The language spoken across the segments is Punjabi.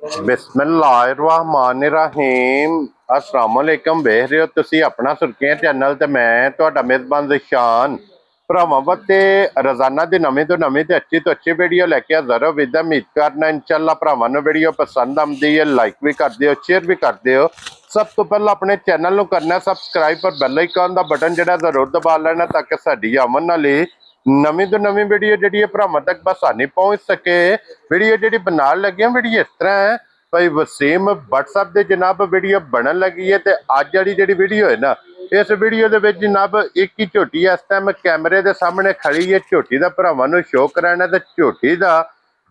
बिस्मिल्लाहिर्रहमानिर्रहीम अस्सलाम वालेकुम। वेख रहे हो तुसी अपना सुर्खियां चैनल ते मैं तुहाडा मेजबान ज़िशान भरावां वास्ते रोजाना दी नवीं तो नवीं ते अच्छी वीडियो लैके हाज़र हो। विद उम्मीद करना इंशाअल्लाह भरावां नूं वीडियो पसंद आंदी है, लाइक भी कर दिओ, शेयर भी कर दिओ। सब तो पहला अपने चैनल नूं करना सबसक्राइब पर बैल आइकन दा बटन जिहड़ा जरूर दबा लेना ताकि साडी आमन वाली नवीं तो नवीं वीडियो जिहड़ी है भरावां तक आसानी पहुंच सके। वीडियो जिहड़ी बनाण लगे वीडियो इस तरह है भाई वसीम WhatsApp दे जनाब वीडियो बनन लगी है ते अज वाली जिहड़ी वीडियो है ना इस वीडियो दे विच जनाब एक ही झोटी इस टाइम कैमरे दे सामने खड़ी है। झोटी दा भरावां नूं शो कराना ते झोटी दा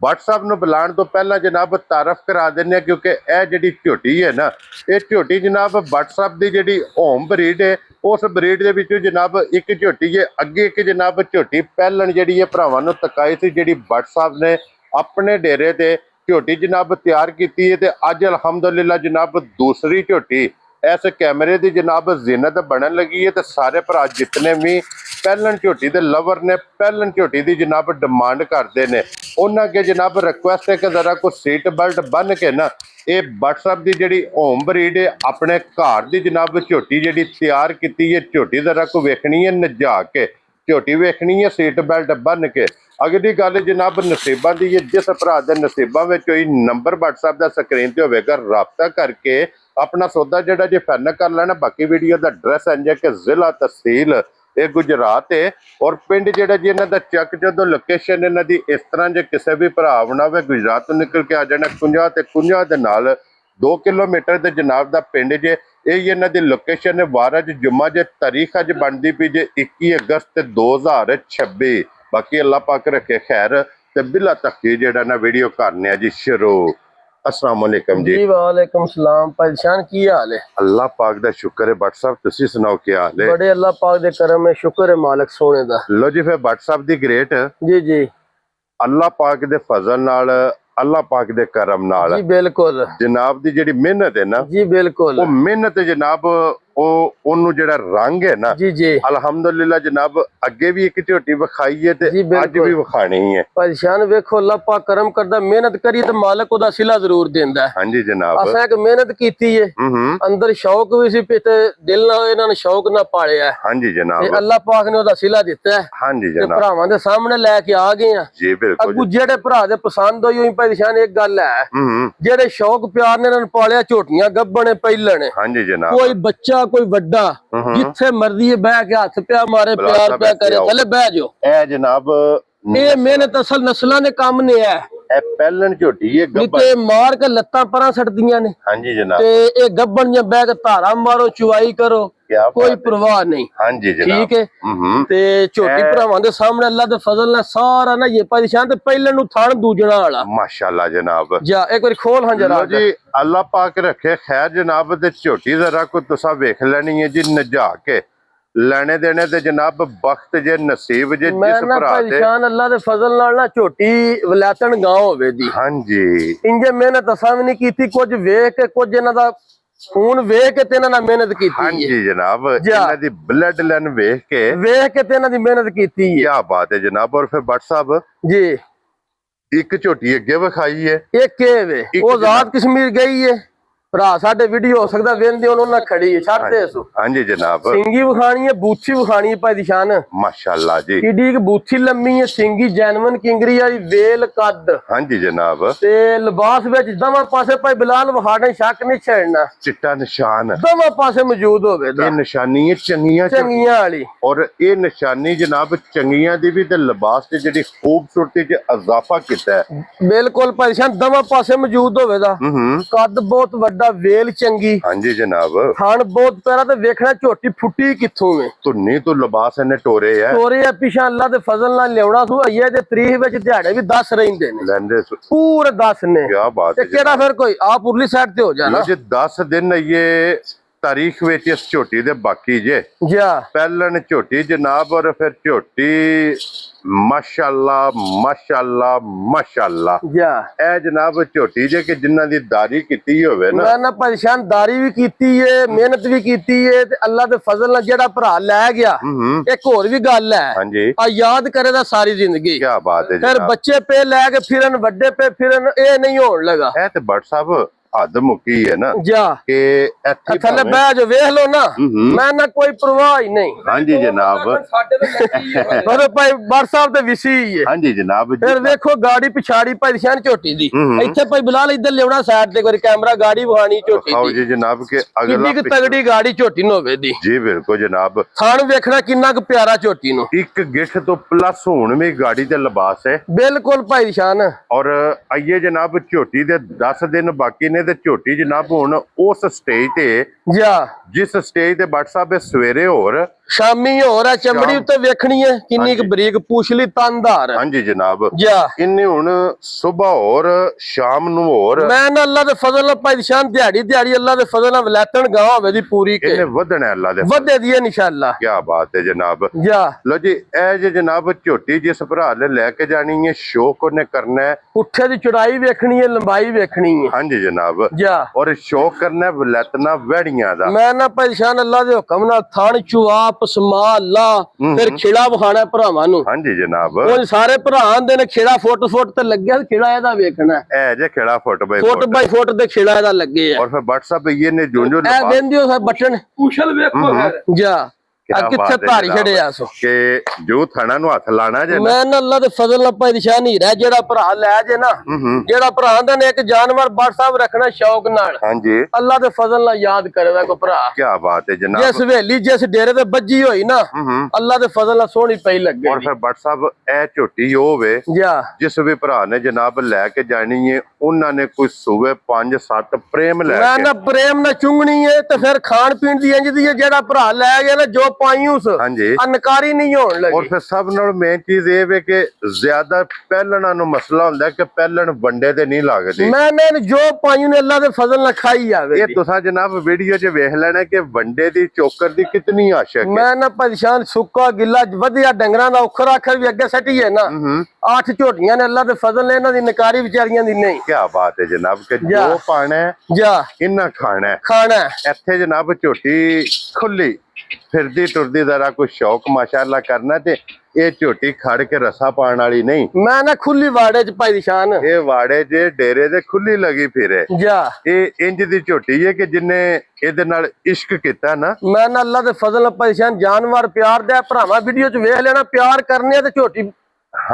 WhatsApp नूं बुलाउण तो पहला जनाब तारफ करा देने क्योंकि यह जिहड़ी झोटी है ना ये झोटी जनाब WhatsApp दी जिहड़ी होम ब्रीड है उस ब्रीड दे विचों जनाब एक झोटी है। अगे एक जनाब झोटी पहलन जिहड़ी है भरावां नूं तकाई सी जिहड़ी WhatsApp ने अपने डेरे ते झोटी जनाब तैयार की है ते अज अलहमदुलिल्लाह जनाब दूसरी झोटी इस कैमरे की जनाब जीनत बनन लगी है। तो सारे भरा जितने भी पहलन झोटी के लवर ने पहलन झोटी की जनाब डिमांड करते हैं उन्होंने अगे जनाब रिक्वेस्ट है कि जरा कोई सीट बेल्ट बन के ना ये WhatsApp की जी होम ब्रीड है अपने घर की जनाब झोटी जी तैयार की है। झोटी जरा को वेखनी है नजा के झोटी वेखनी है सीट बेल्ट बन के। अगली गल जनाब नसीबा की है जिस भरा के नसीबा में कोई नंबर WhatsApp का स्क्रीन पर होगा राबता करके अपना सौदा जोड़ा जी फाइनल कर लेना। बाकी वीडियो का एड्रैस इंज है कि जिला तहसील ये गुजरात है और पिंड जोड़ा जी इन्हों का चक जो लोकेशन इन्हों की इस तरह जो किसी भी भरा आना हो गुजरात तो निकल के आ जाना कुंजा ते कुंजा दे नाल 2 किलोमीटर के जनाब का पिंड जे यही इन्हों की लोकेशन है। वार अज जुम्मा जे तारीख अज बनती पी जे 21 अगस्त 2026। बाकी अल्लाह पाक रखे खैर ते बिला तकी जेड़ा ना वीडियो करने जी शुरू। अस्सलाम वालेकुम जी। वालेकुम सलाम। परेशान की हाल है? अल्लाह पाक दा शुक्र है। WhatsApp तुसी सुनाओ क्या हाल है? बड़े अल्लाह पाक दे करम है, शुक्र है मालिक सोने दा। लो जी फिर WhatsApp दी ग्रेट जी जी अल्लाह पाक दे फजल नाल अल्लाह पाक दे करम नाल जी बिल्कुल जनाब दी जेड़ी मेहनत है ना जी बिल्कुल वो मेहनत जनाब ओनू जेड़ा रंग है ना जी जी अल्हम्दुलिल्लाह जनाब अगे भी एक झोटी विखाई है ते जी अज भी विखानी है। परेशान वेखो अल्लाह पाक करम करदा मेहनत करी तो मालिक ओदा सिला जरूर देंदा है। हाँ जी जनाब असा एक मेहनत कीती है अंदर शौक भी सी पे दिल ना इन्हां ने शौक ना पालिया है। हाँ जी जनाब ते अल्लाह पाक ने ओदा सिला दिता है। हाँ जी ते जनाब भरावां दे सामने लेके आ गए हैं जी बिल्कुल अगू जेड़े भरा दे पसंद होई होई परेशान एक गल है जेड़े शौक प्यार ने इन्हां ने पालिया झोटियां गब्बण पहलण हाँ जी जनाब कोई बच्चा कोई वड्डा जिथे मर्जी बह के हथ प्या मारे प्यार प्या करे चले बह जाओ। ए जनाब ये मेहनत असल नस्लां ने काम ने है ए पहलन झोटी है गब्बन निते मार के लत्तां परां सटदियां ने हाँ जी जनाब ते ए गब्बन जे बह के धारा मारो चुवाई करो क्या कोई परवाह नहीं। हाँ जी जनाब ठीक है ते झोटी भरावां दे सामने अल्लाह दे फजल नाल सारा ना ये परेशान ते पहले नु थान दूजणा वाला माशाल्लाह जनाब जा एक बार खोल हां जरा लो जी अल्लाह पाक रखे खैर जनाब ते झोटी जरा को तुसा वेख लेनी है जी नजा के लेने देने ते जनाब वक्त जे नसीब जे मैं जिस ना भरा ते परेशान अल्लाह दे फजल नाल ना झोटी वलातन गांव होवे दी हाँ जी इंजे मेहनत असां भी नहीं कीती कुछ वेख के कुछ इन्हां दा खून वेख के ते इन्हां ने मेहनत कीती हाँ है। जी जनाब इन्हां दी ब्लड लाइन वेख के ते इन्हां दी मेहनत कीती है। क्या बात है जनाब। और फिर WhatsApp जी एक झोटी अगे विखाई है एक के वे वो आजाद कश्मीर गई है भरा साडे वीडियो हो सकदा वेंदे उन्होंने खड़ी है छड़ दे सो। हाँ जी जनाब सिंगी विखानी है बूथी विखानी है भाई दिशान माशाल्लाह जी ईडी की बूथी लम्मी है सिंगी जैनवन किंगरी वाली वेल कद हाँ जी जनाब ते लिबास विच दमा पासे भाई बिलाल वहाड़े शक नहीं छड़ना चिट्टा निशान दमा पासे मौजूद होवे दा ये निशानी है चंगियां चंगियां वाली और ये निशानी जनाब चंगियां दी भी ते लिबास ते जेडी खूबसूरती च इजाफा कीता है बिल्कुल परेशान दमा पासे मौजूद होवे दा कद बहुत वड्डा वेल चंगी हाँ जी जनाब खान बहुत प्यारा ते देखना झोटी फुटी किथों में धुन्नी तो लिबास इन्हें टोरे है टोरे है पिछा अल्लाह दे फजल नाल लियाउणा सु अये दे तरीख विच दिहाड़े भी 10 रहिंदे ने लेंदे पूरे 10 ने क्या बात ते है केड़ा फिर कोई आप उरली साइड ते हो जाना जी 10 दिन ये ਤਾਰੀਖ ਵਿੱਚ ਇਸ ਝੋਟੀ ਦੇ ਬਾਕੀ ਜੇ ਜਾ ਪਹਿਲਣ ਝੋਟੀ ਜਨਾਬ, ਔਰ ਫਿਰ ਝੋਟੀ ਮਾਸ਼ਾਅੱਲਾ ਮਾਸ਼ਾਅੱਲਾ ਮਾਸ਼ਾਅੱਲਾ। ਜਾ ਇਹ ਜਨਾਬ ਝੋਟੀ ਜੇ ਕਿ ਜਿਨ੍ਹਾਂ ਦੀ ਦਾਰੀ ਕੀਤੀ ਹੋਵੇ ਨਾ, ਮੈਂ ਨਾ ਪਰੇਸ਼ਾਨਦਾਰੀ ਵੀ ਕੀਤੀ ਏ, ਮਿਹਨਤ ਵੀ ਕੀਤੀ ਏ, ਤੇ ਅੱਲਾ ਦੇ ਫਜ਼ਲ ਨਾਲ ਜਿਹੜਾ ਭਰਾ ਲੈ ਗਿਆ। ਇੱਕ ਹੋਰ ਵੀ ਗੱਲ ਹੈ, ਹਾਂਜੀ ਆ ਯਾਦ ਕਰੇਗਾ ਸਾਰੀ ਜ਼ਿੰਦਗੀ। ਕੀ ਬਾਤ ਹੈ ਫਿਰ ਜਨਾਬ। ਬੱਚੇ ਪੇ ਲੈ ਕੇ ਫਿਰਨ, ਵੱਡੇ ਪੇ ਫਿਰਨ, ਇਹ ਨਹੀਂ ਹੋਣ ਲਗਾ। ਇਹ ਤੇ ਭੱਟ ਸਾਹਿਬ ਹੱਦ ਮੁੱਕੀ ਹੈ ਨਾ ਜਾ ਕਿ ਇੱਥੇ ਥੱਲੇ ਭਾਵੇਂ- ਬਹਿ ਜਾ, ਵੇਖ ਲੋ ਨਾ, ਮੈਂ ਨਾ ਕੋਈ ਪਰਵਾਹ ਹੀ ਨਹੀਂ। ਹਾਂਜੀ ਜਨਾਬ, ਪਰ ਭਾਈ ਬੜ ਸਾਹਿਬ ਤੇ ਵਿਸੀ ਹੀ ਹੈ। ਹਾਂਜੀ ਜਨਾਬ ਜੀ। ਫਿਰ ਵੇਖੋ ਗਾੜੀ ਪਿਛਾੜੀ ਪਰੇਸ਼ਾਨ ਝੋਟੀ ਦੀ। ਇੱਥੇ ਭਾਈ ਬਿਲਾਲ ਇੱਧਰ ਲਿਆਉਣਾ ਸਾਈਡ ਤੇ, ਕੋਈ ਕੈਮਰਾ ਗਾੜੀ ਵਹਾਣੀ ਝੋਟੀ ਖਾਓ ਦੀ। ਜੀ ਜਨਾਬ ਕਿ ਕਿੰਨੀ ਅਗਲਾ ਕੁ ਤਗੜੀ ਗਾੜੀ ਝੋਟੀ ਨੂੰ ਹੋਵੇ ਦੀ। ਜੀ ਬਿਲਕੁਲ ਜਨਾਬ। ਥਾਣ ਵੇਖਣਾ ਕਿੰਨਾ ਕੁ ਪਿਆਰਾ ਝੋਟੀ ਨੂੰ। ਇੱਕ ਗਿੱਠ ਤੋਂ ਪਲੱਸ ਹੁਣ ਵੀ ਗਾੜੀ ਤੇ ਲਿਬਾਸ ਹੈ। ਬਿਲਕੁਲ ਭਾਈ ਸ਼ਾਨ। ਔਰ ਆਈਏ ਜਨਾਬ, ਝੋਟੀ ਦੇ 10 ਦਿਨ ਬਾਕੀ ਨੇ ਤੇ ਝੋਟੀ ਜਨਾਬ ਹੁਣ ਉਸ ਸਟੇਜ ਤੇ, ਜਾ ਜਿਸ ਸਟੇਜ ਤੇ ਭੱਟ ਸਾਹਿਬ ਇਹ ਸਵੇਰੇ ਹੋਰ ਸ਼ਾਮੀ ਹੋਰ ਹੈ, ਚਮੜੀ ਉੱਤੇ ਵੇਖਣੀ ਹੈ ਕਿੰਨੀ ਕੁ ਬਰੀਕ ਪੂਛਲੀ ਤੰਦਾਰ। ਹਾਂਜੀ ਜਨਾਬ, ਜਾ ਇਹਨੇ ਹੁਣ ਸਵੇਰ ਹੋਰ ਸ਼ਾਮ ਨੂੰ ਹੋਰ ਮੈਂ ਨਾ ਅੱਲਾ ਦੇ ਫਜ਼ਲ ਨਾਲ ਭਾਈ ਸ਼ਾਨ ਦਿਹਾੜੀ ਦਿਹਾੜੀ ਅੱਲਾ ਦੇ ਫਜ਼ਲ ਨਾਲ ਵਲੈਤਣ ਗਾਂ ਹੋਵੇ ਦੀ ਪੂਰੀ ਕੇ ਇਹਨੇ ਵਧਣਾ ਅੱਲਾ ਦੇ। ਵਧੇ ਦੀ ਇਨਸ਼ਾਅੱਲਾ। ਕੀ ਬਾਤ ਹੈ ਜਨਾਬ। ਜਾ ਲੋ ਜੀ, ਇਹ ਜੇ ਜਨਾਬ ਝੋਟੀ ਜਿਸ ਭਰਾ ਨੇ ਲੈ ਕੇ ਜਾਣੀ ਹੈ, ਸ਼ੌਕ ਉਹਨੇ ਕਰਨਾ ਹੈ। ਪੁੱਠੇ ਦੀ ਚੜਾਈ ਵੇਖਣੀ ਹੈ, ਲੰਬਾਈ ਵੇਖਣੀ ਹੈ। ਹਾਂਜੀ ਜਨਾਬ, ਜਾ ਔਰ ਸ਼ੌਕ ਕਰਨਾ ਹੈ ਵਲੈਤਨਾ ਵਹਿੜੀਆਂ ਦਾ। ਮੈਂ ਨਾ ਭਾਈ ਸ਼ਾਨ ਅੱਲਾ ਦੇ ਹੁਕਮ ਨਾਲ ਥਾਣ ਚੁਆ ਪਸਮਾ ਅੱਲਾ, ਫਿਰ ਖੇੜਾ ਵਿਖਾਣਾ ਭਰਾਵਾਂ ਨੂੰ। ਹਾਂਜੀ ਜਨਾਬ, ਉਹ ਸਾਰੇ ਭਰਾ ਆਂਦੇ ਨੇ ਖੇੜਾ ਫੁੱਟ ਤੇ ਲੱਗਿਆ, ਖੇੜਾ ਇਹਦਾ ਵੇਖਣਾ। ਇਹ ਜੇ ਖੇੜਾ ਫੁੱਟ ਬਾਈ ਫੁੱਟ ਬਾਈ ਫੁੱਟ ਦੇ ਖੇੜਾ ਇਹਦਾ ਲੱਗੇ ਆ। ਔਰ ਫਿਰ WhatsApp ਇਹ ਨੇ ਜੋ ਇਹ ਵੇਂਦਿਓ ਸਾ ਬਟਨ ਕੁਸ਼ਲ ਵੇਖੋ ਫਿਰ। ਜਾ ਆ ਕਿੱਥੇ ਧਾਰੀ ਛੜਿਆ ਸੋ ਕਿ ਜੋ ਥਣਾ ਨੂੰ ਹੱਥ ਲਾਣਾ ਜੇ ਨਾ। ਮੈਂ ਨਾ ਅੱਲਾ ਦੇ ਫਜ਼ਲ ਨਾਲ ਭਾਈ ਨਿਸ਼ਾਨ ਹੀ ਰਹਿ, ਜਿਹੜਾ ਭਰਾ ਲੈ ਜੇ ਨਾ, ਜਿਹੜਾ ਭਰਾ ਆਂਦਾ ਨੇ ਇੱਕ ਜਾਨਵਰ ਬੜ ਸਾਹਿਬ ਰੱਖਣਾ ਸ਼ੌਕ ਨਾਲ, ਹਾਂਜੀ ਅੱਲਾ ਦੇ ਫਜ਼ਲ ਨਾਲ ਯਾਦ ਕਰੇਗਾ ਕੋ ਭਰਾ। ਕੀ ਬਾਤ ਹੈ ਜਨਾਬ। ਜਿਸ ਹਵੇਲੀ ਜਿਸ ਡੇਰੇ ਤੇ ਬੱਜੀ ਹੋਈ ਨਾ, ਅੱਲਾ ਦੇ ਫਜ਼ਲ ਨਾਲ ਸੋਹਣੀ ਪਈ ਲੱਗੇ। ਔਰ ਫਿਰ WhatsApp ਇਹ ਝੋਟੀ ਹੋਵੇ ਜਾ ਜਿਸ ਵੀ ਭਰਾ ਨੇ ਜਨਾਬ ਲੈ ਕੇ ਜਾਣੀ ਹੈ, ਉਹਨਾਂ ਨੇ ਕੋਈ ਸੂਵੇ 5-7 ਪ੍ਰੇਮ ਲੈ ਮੈਂ ਕੇ। ਨਾ ਪ੍ਰੇਮ ਨਾਲ ਚੁੰਗਣੀ ਏ ਤੇ ਫਿਰ ਖਾਣ ਪੀਣ ਦੀ ਇੰਜ ਦੀ ਹੈ, ਜਿਹੜਾ ਭਰਾ ਲੈ ਗਿਆ ਨਾ ਜੋ ਪਾਈ ਉਸ ਹਾਂਜੀ ਅਨਕਾਰੀ ਨਹੀਂ ਹੋਣ ਔਰ ਲੱਗੀ। ਫਿਰ ਸਭ ਨਾਲ ਮੇਨ ਚੀਜ਼ ਇਹ ਵੇ ਕਿ ਜ਼ਿਆਦਾ ਪਹਿਲਣਾ ਨੂੰ ਮਸਲਾ ਹੁੰਦਾ ਕਿ ਪਹਿਲਣ ਵੰਡੇ ਤੇ ਨਹੀਂ ਲੱਗਦੀ। ਮੈਂ ਜੋ ਪਾਈ ਨੇ ਅੱਲਾ ਦੇ ਫਜ਼ਲ ਨਾਲ ਖਾਈ ਜਾਵੇ। ਇਹ ਤੁਸੀਂ ਜਨਾਬ ਵੀਡੀਓ 'ਚ ਵੇਖ ਲੈਣਾ ਕਿ ਵੰਡੇ ਦੀ ਚੋਕਰ ਦੀ ਕਿਤਨੀ ਆਸ਼ਕ ਹੈ। ਮੈਂ ਨਾ ਪਰੇਸ਼ਾਨ ਸੁੱਕਾ ਗਿੱਲਾ ਵਧੀਆ ਡੰਗਰਾਂ ਦਾ ਔਖਰ ਆਖਰ ਵੀ ਅੱਗੇ ਸੱਟੀ ਹੈ ਨਾ। 8 ਝੋਟੀਆਂ ਨੇ ਅੱਲਾ ਦੇ ਫਜ਼ਲ ਨੇ, ਇਹਨਾਂ ਦੀ ਨਕਾਰੀ ਵਿਚਾਰੀਆਂ ਦੀ ਨਹੀਂ। ਕੀ ਬਾਤ ਹੈ ਜਨਾਬ ਕਿ ਜਾ। ਜੋ ਪਾਣਾ ਹੈ ਜਾ ਇਹਨਾਂ ਖਾਣਾ ਹੈ। ਖਾਣਾ ਹੈ। ਇੱਥੇ ਜਨਾਬ ਝੋਟੀ ਖੁੱਲੀ ਫਿਰਦੀ ਟੁਰਦੀ ਜ਼ਰਾ ਕੋਈ ਸ਼ੌਕ ਮਾਸ਼ਾਅੱਲਾ ਕਰਨਾ ਤੇ ਇਹ ਝੋਟੀ ਖੜ ਕੇ ਰਸਾ ਪਾਣ ਵਾਲੀ ਨਹੀਂ। ਮੈਂ ਨਾ ਖੁੱਲੀ ਵਾੜੇ ਚ ਭਾਈ ਨਿਸ਼ਾਨ ਇਹ ਵਾੜੇ ਜੇ ਡੇਰੇ ਦੇ ਖੁੱਲੀ ਲੱਗੀ ਫਿਰੇ। ਜਾ ਇਹ ਇੰਜ ਦੀ ਝੋਟੀ ਹੈ ਕਿ ਜਿੰਨੇ ਇਹਦੇ ਨਾਲ ਇਸ਼ਕ ਕੀਤਾ ਨਾ। ਮੈਂ ਨਾ ਅੱਲਾ ਦੇ ਫਜ਼ਲ ਨਾਲ ਪਰੇਸ਼ਾਨ ਜਾਨਵਰ ਪਿਆਰ ਦੇ ਭਰਾਵਾਂ ਵੀਡੀਓ ਚ ਵੇਖ ਲੈਣਾ, ਪਿਆਰ ਕਰਨੇ ਆ ਤੇ ਝੋਟੀ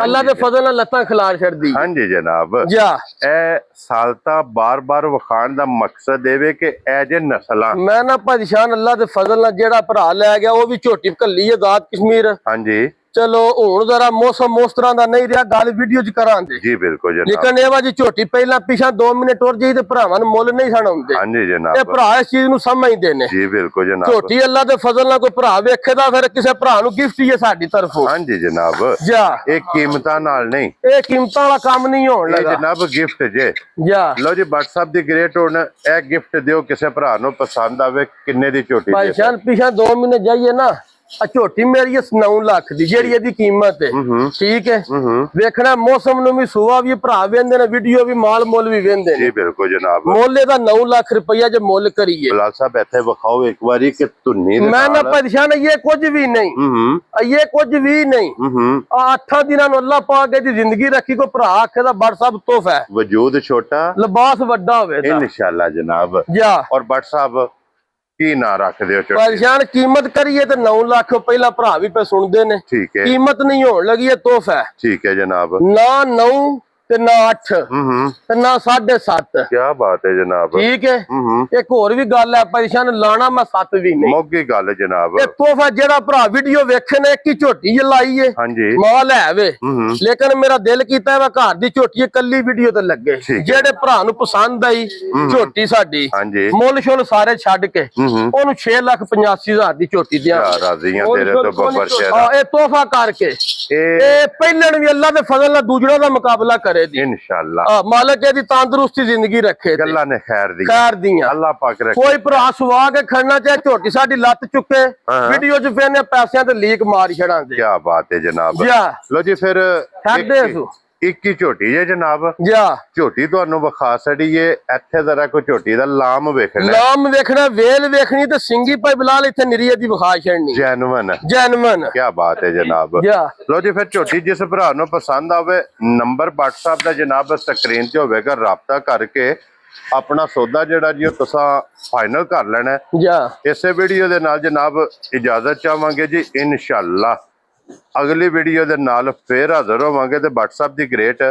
ਅੱਲਾ ਦੇ ਫਜ਼ਲ ਨਾਲ ਲੱਤਾਂ ਖਿਲਾਰ ਛੱਡਦੀ। ਹਾਂਜੀ ਜਨਾਬ, ਜਾ ਇਹ ਸਾਲਤਾ ਬਾਰ-ਬਾਰ ਵਿਖਾਣ ਦਾ ਮਕਸਦ ਦੇਵੇ ਕਿ ਇਹ ਜੇ ਨਸਲਾਂ। ਮੈਂ ਨਾ ਪਰੇਸ਼ਾਨ ਅੱਲਾ ਦੇ ਫਜ਼ਲ ਨਾਲ ਜਿਹੜਾ ਭਰਾ ਲੈ ਗਿਆ ਉਹ ਵੀ ਝੋਟੀ ਘੱਲੀ ਆਜ਼ਾਦ ਕਸ਼ਮੀਰ। ਹਾਂਜੀ ਚਲੋ ਹੁਣ ਜ਼ਰਾ ਮੌਸਮ ਉਸ ਤਰ੍ਹਾਂ ਦਾ ਨਹੀਂ ਰਿਹਾ, ਗੱਲ ਵੀਡੀਓ ਚ ਕਰਾਂਗੇ। ਜੀ ਬਿਲਕੁਲ ਜਨਾਬ। ਲੇਕਿਨ ਇਹ ਵਾ ਜੀ ਝੋਟੀ ਪਹਿਲਾਂ ਪਿਛਾ 2 ਮਹੀਨੇ ਟੁਰ ਜਾਈ ਤੇ ਭਰਾਵਾਂ ਨੂੰ ਮੁੱਲ ਨਹੀਂ ਸੁਣਾਉਂਦੇ। ਹਾਂਜੀ ਜਨਾਬ, ਇਹ ਭਰਾ ਇਸ ਚੀਜ਼ ਨੂੰ ਸਮਝਦੇ ਨੇ। ਜੀ ਬਿਲਕੁਲ ਜਨਾਬ। ਝੋਟੀ ਅੱਲਾ ਦੇ ਫਜ਼ਲ ਨਾਲ ਕੋਈ ਭਰਾ ਵੇਖੇਦਾ ਫਿਰ ਕਿਸੇ ਭਰਾ ਨੂੰ ਗਿਫਟ ਹੀ ਹੈ ਸਾਡੀ ਤਰਫੋਂ। ਹਾਂਜੀ ਜਨਾਬ, ਜਾ ਇਹ ਕੀਮਤਾਂ ਨਾਲ ਨਹੀਂ, ਇਹ ਕੀਮਤਾਂ ਵਾਲਾ ਕੰਮ ਨਹੀਂ ਹੋਣ ਇਹ ਲੱਗਾ। ਜਨਾਬ ਗਿਫਟ ਜੇ। ਜਾ ਲਓ ਜੀ WhatsApp ਦੀ ਗ੍ਰੇਟ ਹੁਣ ਇਹ ਗਿਫਟ ਦਿਓ ਕਿਸੇ ਭਰਾ ਨੂੰ ਪਸੰਦ ਆਵੇ। ਕਿੰਨੇ ਦੀ ਝੋਟੀ ਭਾਈ ਦੇ ਸ਼ਾਨ ਪਿਛਾ 2 ਮਹੀਨੇ ਜਾਈਏ ਨਾ, ਆ ਝੋਟੀ ਮੇਰੀ 9 ਲੱਖ ਦੀ ਜਿਹੜੀ ਇਹਦੀ ਕੀਮਤ ਹੈ। ਠੀਕ ਹੈ, ਵੇਖਣਾ ਮੌਸਮ ਨੂੰ ਵੀ ਸੁਆ ਵੀ ਭਰਾ ਵੇਂਦੇ ਨੇ, ਵੀਡੀਓ ਵੀ ਮਾਲ ਮੁੱਲ ਵੀ ਵੇਂਦੇ ਜੀ ਨੇ। ਬਿਲਕੁਲ ਜਨਾਬ। ਮੁੱਲ ਇਹਦਾ 9 ਲੱਖ ਰੁਪਇਆ ਜੇ ਮੁੱਲ ਕਰੀਏ। ਬਲਾਲ ਸਾਹਿਬ ਇੱਥੇ ਵਿਖਾਓ ਇੱਕ ਵਾਰੀ ਕਿ ਧੁੰਨੀ ਦੇ ਮੈਂ ਨਾ ਨਾਲ। ਪਰੇਸ਼ਾਨ ਇਹ ਕੁਝ ਵੀ ਨਹੀਂ, ਇਹ ਕੁਝ ਵੀ ਨਹੀਂ। ਆ 8 ਦਿਨਾਂ ਨੂੰ ਅੱਲਾ ਪਾਕ ਦੀ ਜ਼ਿੰਦਗੀ ਰੱਖੀ, ਕੋ ਭਰਾ ਆਖੇ ਦਾ ਬੜ ਸਾਹਿਬ ਤੋਹਫਾ ਹੈ। ਵਜੂਦ ਛੋਟਾ ਲਿਬਾਸ ਵੱਡਾ ਹੋਵੇ ਤਾਂ ਇਨਸ਼ਾਅੱਲਾ ਜਨਾਬ। ਜਾ ਔਰ ਭੱਟ ਸਾਹਿਬ ਕੀ ਨਾਂ ਰੱਖਦੇ ਹੋ ਝੋਟੀ? ਪਰੇਸ਼ਾਨ ਕੀਮਤ ਕਰੀਏ ਤੇ 9 ਲੱਖ ਪਹਿਲਾਂ ਭਰਾ ਵੀ ਪੇ ਸੁਣਦੇ ਨੇ। ਠੀਕ ਹੈ, ਕੀਮਤ ਨਹੀਂ ਹੋਣ ਲੱਗੀ, ਇਹ ਤੋਹਫਾ ਹੈ। ਠੀਕ ਹੈ ਜਨਾਬ। ਨਾ 9 ਤੇ ਨਾ 8 ਤੇ ਨਾ 7.5। ਕੀ ਬਾਤ ਹੈ ਜਨਾਬ। ਠੀਕ ਹੈ, ਇੱਕ ਹੋਰ ਵੀ ਗੱਲ ਹੈ ਪਰੇਸ਼ਾਨ ਲਾਣਾ ਮੈਂ 7 ਵੀ ਨਹੀਂ। ਮੌਕੇ ਗੱਲ ਜਨਾਬ। ਇਹ ਤੋਹਫਾ ਜਿਹੜਾ ਭਰਾ ਵੀਡੀਓ ਵੇਖੇ ਨੇ ਇੱਕ ਹੀ ਝੋਟੀ ਲਾਈ ਏ, ਹਾਂਜੀ ਮਾਲ ਹੈ ਵੇ। ਲੇਕਿਨ ਮੇਰਾ ਦਿਲ ਕੀਤਾ ਵਾ ਘਰ ਦੀ ਝੋਟੀ ਇਕੱਲੀ ਵੀਡੀਓ ਤੇ ਲੱਗੇ। ਜਿਹੜੇ ਭਰਾ ਨੂੰ ਪਸੰਦ ਆਈ ਝੋਟੀ ਸਾਡੀ, ਹਾਂਜੀ ਮੁੱਲ ਸ਼ੁੱਲ ਸਾਰੇ ਛੱਡ ਕੇ ਉਹਨੂੰ 6,85,000 ਦੀ ਝੋਟੀ ਦਿਆਂ। ਰਾਜ਼ੀਆਂ ਤੇਰੇ ਤੋਂ ਬੱਬਰ ਸ਼ਹਿਰ। ਇਹ ਤੋਹਫਾ ਕਰਕੇ ਇਹ ਪਹਿਲਣ ਵੀ ਅੱਲਾ ਦੇ ਫਜ਼ਲ ਨਾਲ ਦੂਜੜਾ ਦਾ ਮੁਕਾਬਲਾ ਕਰੇ। ਕਰੇ ਦੀ इंशाल्लाह मालिक ਇਹਦੀ ਤੰਦਰੁਸਤੀ ਜ਼ਿੰਦਗੀ ਰੱਖੇ ਤੇ गल्ला ने खैर दी ਖੈਰ ਦੀਆਂ अल्लाह पाक रखे ਕੋਈ ਭਰਾ ਸੁਵਾ ਕੇ ਖੜਨਾ ਚਾਹੇ ਝੋਟੀ ਸਾਡੀ ਲੱਤ ਚੁੱਕੇ ਵੀਡੀਓ 'ਚ ਫੇਨੇ ਪੈਸਿਆਂ ਤੇ ਲੀਕ ਮਾਰ ਛੜਾਂਦੇ क्या बात है जनाब ਜਾ लो जी फिर ਛੱਡੇ ਸੂ ਇੱਕ ਹੀ ਝੋਟੀ ਹੈ ਜਨਾਬ ਜਾ ਝੋਟੀ ਤੁਹਾਨੂੰ ਵਿਖਾ ਛੜੀਏ ਇੱਥੇ ਜ਼ਰਾ ਕੋਈ ਝੋਟੀ ਦਾ ਲਾਮ ਵੇਖਣਾ ਨਾਮ ਵੇਖਣਾ ਵੇਲ ਵੇਖਣੀ ਤੇ ਸਿੰਗੀ ਭਾਈ ਬਲਾਲ ਇੱਥੇ ਨਿਰੀਏ ਦੀ ਵਿਖਾ ਛੜਨੀ ਜੈਨੂਨ ਜੈਨੂਨ ਕੀ ਬਾਤ ਹੈ ਜਨਾਬ ਜਾ ਲੋ ਜੀ ਫਿਰ ਝੋਟੀ ਜਿਸ ਭਰਾ ਨੂੰ ਪਸੰਦ ਆਵੇ ਨੰਬਰ WhatsApp ਦਾ ਜਨਾਬ ਸਕਰੀਨ ਤੇ ਹੋਵੇਗਾ ਰਾਬਤਾ ਕਰਕੇ ਆਪਣਾ ਸੌਦਾ ਜਿਹੜਾ ਜੀ ਉਹ ਤੁਸੀਂ ਫਾਈਨਲ ਕਰ ਲੈਣਾ ਹੈ। ਜਾ ਇਸੇ ਵੀਡੀਓ ਦੇ ਨਾਲ ਜਨਾਬ ਇਜਾਜ਼ਤ ਚਾਹਾਂਗੇ ਜੀ ਇਨਸ਼ਾਅੱਲਾ ਅਗਲੀ ਵੀਡੀਓ ਦੇ ਨਾਲ ਫੇਰ ਹਾਜ਼ਰ ਹੋਵਾਂਗੇ ਤੇ WhatsApp ਦੀ ਗ੍ਰੇਟ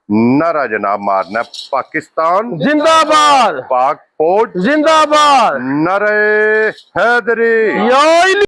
ਨਾਰਾ ਜਨਾਬ ਮਾਰਨਾ ਪਾਕਿਸਤਾਨ जिंदाबाद ਪਾਕ ਫੌਜ जिंदाबाद ਨਾਰੇ ਹੈਦਰੀ या